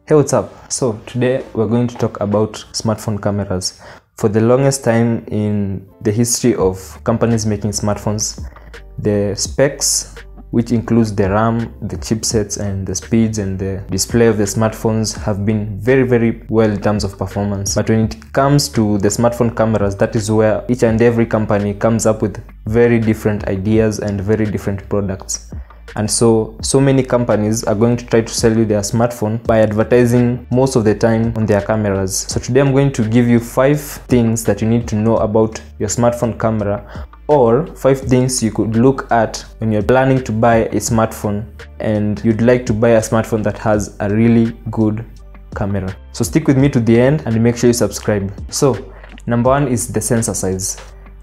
Hey, what's up? So today we're going to talk about smartphone cameras. For the longest time in the history of companies making smartphones, the specs, which includes the RAM, the chipsets and the speeds and the display of the smartphones, have been very well in terms of performance. But when it comes to the smartphone cameras, that is where each and every company comes up with very different ideas and very different products. And so many companies are going to try to sell you their smartphone by advertising most of the time on their cameras. So today I'm going to give you 5 things that you need to know about your smartphone camera, or 5 things you could look at when you're planning to buy a smartphone and you'd like to buy a smartphone that has a really good camera. So stick with me to the end and make sure you subscribe. So number 1 is the sensor size.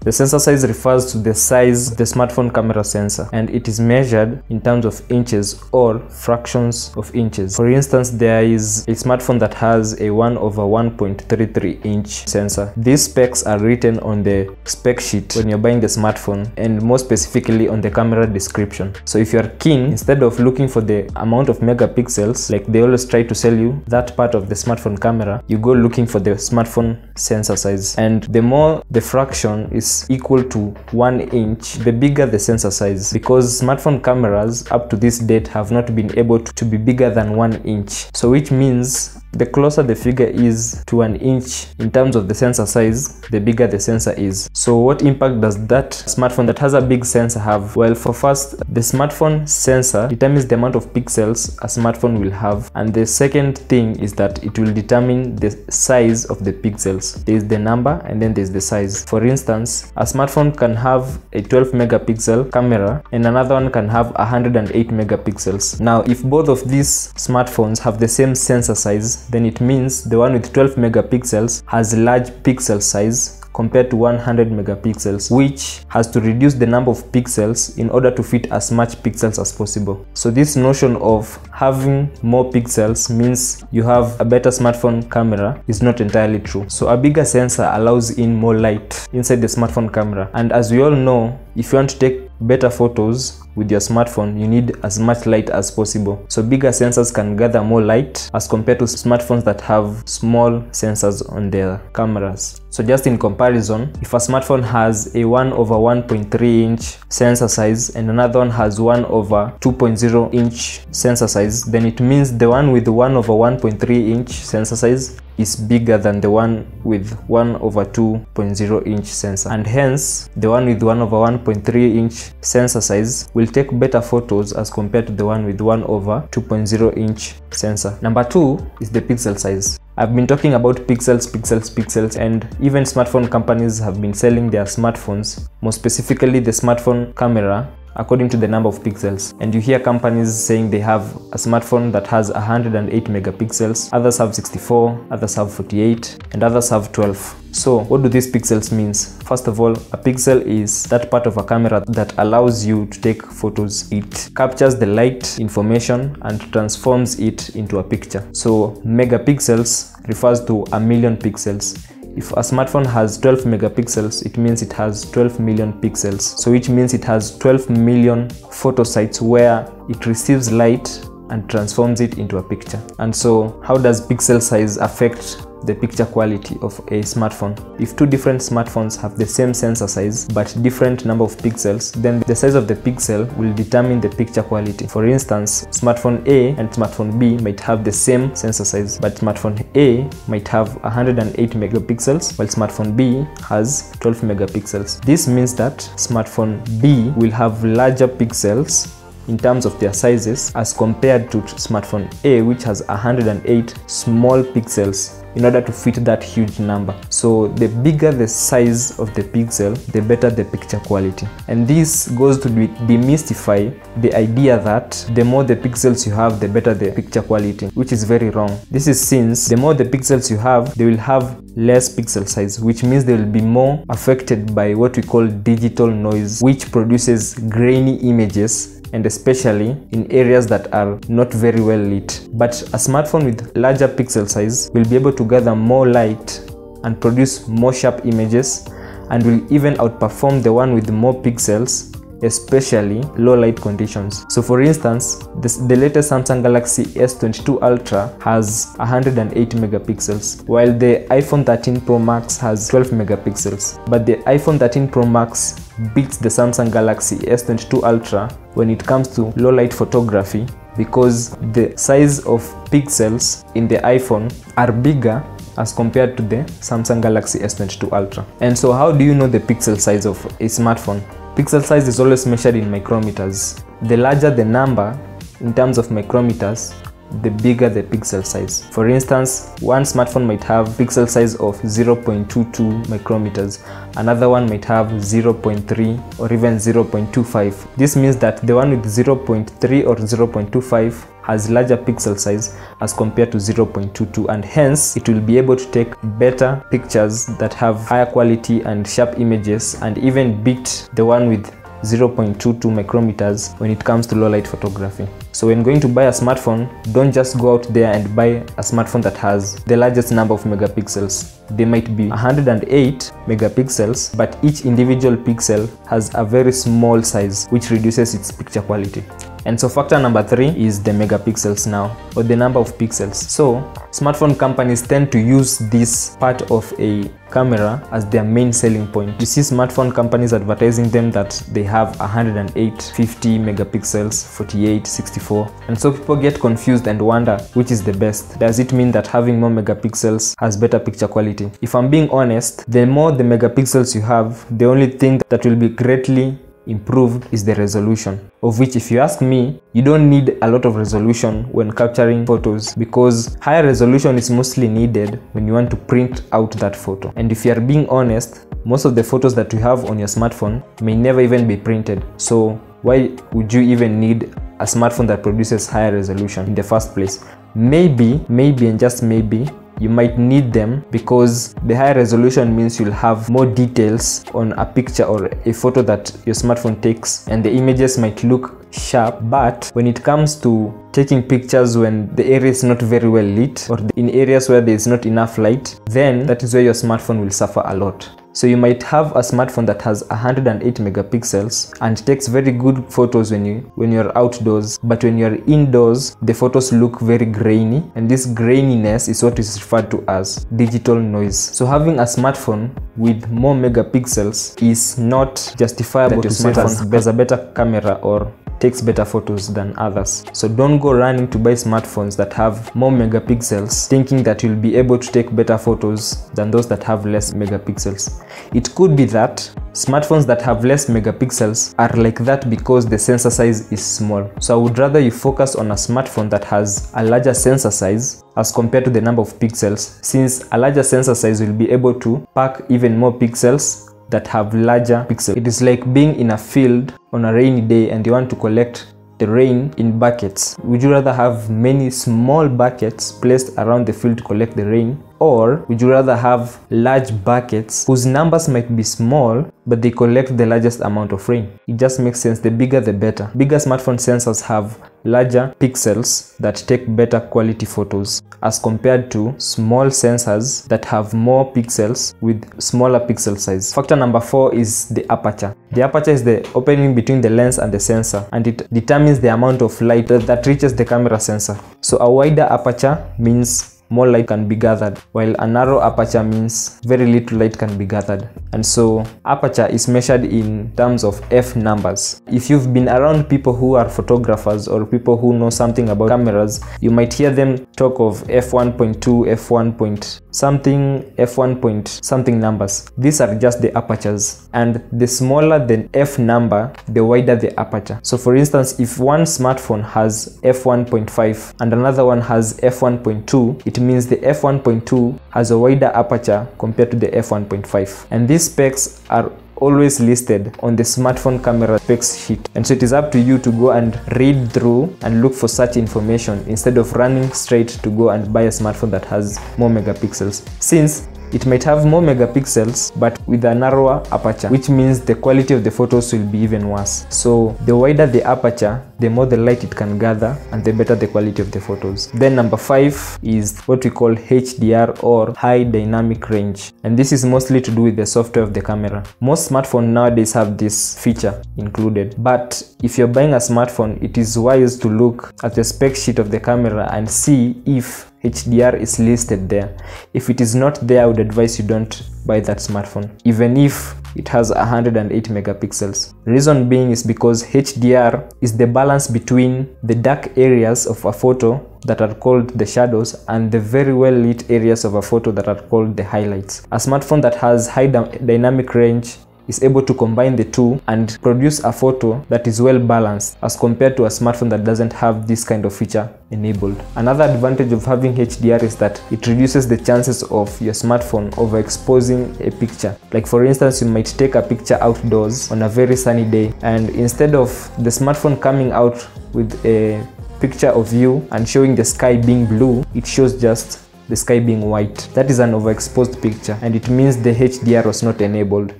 The sensor size refers to the size of the smartphone camera sensor, and it is measured in terms of inches or fractions of inches. For instance, there is a smartphone that has a 1/1.33 inch sensor. These specs are written on the spec sheet when you're buying the smartphone, and more specifically on the camera description. So if you're keen, instead of looking for the amount of megapixels like they always try to sell you, that part of the smartphone camera, you go looking for the smartphone sensor size. And the more the fraction is equal to 1 inch, the bigger the sensor size, because smartphone cameras up to this date have not been able to be bigger than 1 inch. So which means the closer the figure is to 1 inch in terms of the sensor size, the bigger the sensor is. So what impact does that smartphone that has a big sensor have? Well, for first, the smartphone sensor determines the amount of pixels a smartphone will have, and the second thing is that it will determine the size of the pixels. There is the number and then there's the size. For instance, a smartphone can have a 12 megapixel camera and another one can have 108 megapixels. Now, if both of these smartphones have the same sensor size, then it means the one with 12 megapixels has large pixel size compared to 100 megapixels, which has to reduce the number of pixels in order to fit as much pixels as possible. So this notion of having more pixels means you have a better smartphone camera is not entirely true. So a bigger sensor allows in more light inside the smartphone camera, and as we all know, if you want to take better photos with your smartphone, you need as much light as possible. So bigger sensors can gather more light as compared to smartphones that have small sensors on their cameras. So just in comparison, if a smartphone has a 1/1.3 inch sensor size and another one has 1/2.0 inch sensor size, then it means the one with 1/1.3 inch sensor size is bigger than the one with 1/2.0 inch sensor, and hence the one with 1/1.3 inch sensor size will take better photos as compared to the one with 1/2.0 inch sensor. Number 2 is the pixel size. I've been talking about pixels, and even smartphone companies have been selling their smartphones, more specifically the smartphone camera, according to the number of pixels. And you hear companies saying they have a smartphone that has 108 megapixels, others have 64, others have 48, and others have 12. So what do these pixels mean? First of all, a pixel is that part of a camera that allows you to take photos. It captures the light information and transforms it into a picture. So megapixels refers to a million pixels. If a smartphone has 12 megapixels, it means it has 12 million pixels. So which means it has 12 million photo sites where it receives light and transforms it into a picture. And so how does pixel size affect the picture quality of a smartphone? If two different smartphones have the same sensor size but different number of pixels, then the size of the pixel will determine the picture quality. For instance, smartphone A and smartphone B might have the same sensor size, but smartphone A might have 108 megapixels while smartphone B has 12 megapixels. This means that smartphone B will have larger pixels in terms of their sizes as compared to smartphone A, which has 108 small pixels in order to fit that huge number. So the bigger the size of the pixel, the better the picture quality. And this goes to demystify the idea that the more the pixels you have, the better the picture quality, which is very wrong. This is since the more the pixels you have, they will have less pixel size, which means they will be more affected by what we call digital noise, which produces grainy images, and especially in areas that are not very well lit. But a smartphone with larger pixel size will be able to gather more light and produce more sharp images, and will even outperform the one with more pixels especially low light conditions. So for instance, the latest Samsung Galaxy S22 Ultra has 108 megapixels, while the iPhone 13 Pro Max has 12 megapixels. But the iPhone 13 Pro Max beats the Samsung Galaxy S22 Ultra when it comes to low light photography, because the size of pixels in the iPhone are bigger as compared to the Samsung Galaxy S22 Ultra. And so how do you know the pixel size of a smartphone? Pixel size is always measured in micrometers. The larger the number in terms of micrometers, the bigger the pixel size. For instance, one smartphone might have pixel size of 0.22 micrometers, another one might have 0.3 or even 0.25. This means that the one with 0.3 or 0.25 has larger pixel size as compared to 0.22, and hence it will be able to take better pictures that have higher quality and sharp images, and even beat the one with 0.22 micrometers when it comes to low light photography. So when going to buy a smartphone, don't just go out there and buy a smartphone that has the largest number of megapixels. They might be 108 megapixels, but each individual pixel has a very small size, which reduces its picture quality. And so factor number 3 is the megapixels now, or the number of pixels. So smartphone companies tend to use this part of a camera as their main selling point. You see smartphone companies advertising them that they have 108, 50 megapixels, 48, 64. And so people get confused and wonder which is the best. Does it mean that having more megapixels has better picture quality? If I'm being honest, the more the megapixels you have, the only thing that will be greatly improved is the resolution, of which, if you ask me, you don't need a lot of resolution when capturing photos, because higher resolution is mostly needed when you want to print out that photo. And if you are being honest, most of the photos that you have on your smartphone may never even be printed. So why would you even need a smartphone that produces higher resolution in the first place? Maybe and just maybe you might need them because the higher resolution means you'll have more details on a picture or a photo that your smartphone takes, and the images might look sharp. But when it comes to taking pictures when the area is not very well lit, or in areas where there is not enough light, then that is where your smartphone will suffer a lot. So you might have a smartphone that has 108 megapixels and takes very good photos when you're outdoors, but when you're indoors, the photos look very grainy, and this graininess is what is referred to as digital noise. So having a smartphone with more megapixels is not justifiable to say that has a better camera or takes better photos than others. So don't go running to buy smartphones that have more megapixels thinking that you'll be able to take better photos than those that have less megapixels. It could be that smartphones that have less megapixels are like that because the sensor size is small. So I would rather you focus on a smartphone that has a larger sensor size as compared to the number of pixels, since a larger sensor size will be able to pack even more pixels that have larger pixels. It is like being in a field on a rainy day and you want to collect the rain in buckets. Would you rather have many small buckets placed around the field to collect the rain, or would you rather have large buckets whose numbers might be small but they collect the largest amount of rain? It just makes sense. The bigger the better. Bigger smartphone sensors have larger pixels that take better quality photos as compared to small sensors that have more pixels with smaller pixel size. Factor number 4 is the aperture. The aperture is the opening between the lens and the sensor, and it determines the amount of light that reaches the camera sensor. So a wider aperture means more light can be gathered, while a narrow aperture means very little light can be gathered. And so aperture is measured in terms of f numbers. If you've been around people who are photographers or people who know something about cameras, you might hear them talk of f1.2, f1 point something, f1 point something numbers. These are just the apertures, and the smaller the f number, the wider the aperture. So for instance, if one smartphone has f1.5 and another one has f1.2, it means the f1.2 has a wider aperture compared to the f1.5, and these specs are always listed on the smartphone camera specs sheet. And so it is up to you to go and read through and look for such information instead of running straight to go and buy a smartphone that has more megapixels, since It might have more megapixels but with a narrower aperture, which means the quality of the photos will be even worse. So the wider the aperture, the more the light it can gather and the better the quality of the photos. Then number 5 is what we call HDR, or high dynamic range, and this is mostly to do with the software of the camera. Most smartphones nowadays have this feature included, but if you're buying a smartphone, it is wise to look at the spec sheet of the camera and see if HDR is listed there. If it is not there, I would advise you don't buy that smartphone, even if it has 108 megapixels. Reason being is because HDR is the balance between the dark areas of a photo that are called the shadows and the very well lit areas of a photo that are called the highlights. A smartphone that has high dynamic range is able to combine the two and produce a photo that is well balanced as compared to a smartphone that doesn't have this kind of feature enabled. Another advantage of having HDR is that it reduces the chances of your smartphone overexposing a picture. Like for instance, you might take a picture outdoors on a very sunny day, and instead of the smartphone coming out with a picture of you and showing the sky being blue, it shows just the sky being white. That is an overexposed picture, and it means the HDR was not enabled.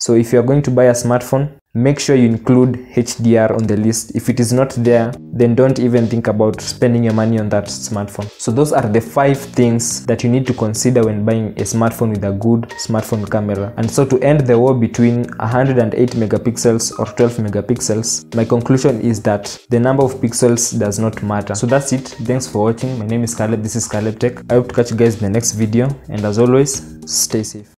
So if you are going to buy a smartphone, make sure you include HDR on the list. If it is not there, then don't even think about spending your money on that smartphone. So those are the 5 things that you need to consider when buying a smartphone with a good smartphone camera. And so to end the war between 108 megapixels or 12 megapixels, my conclusion is that the number of pixels does not matter. So that's it. Thanks for watching. My name is Caleb. This is Caleb Tech. I hope to catch you guys in the next video. And as always, stay safe.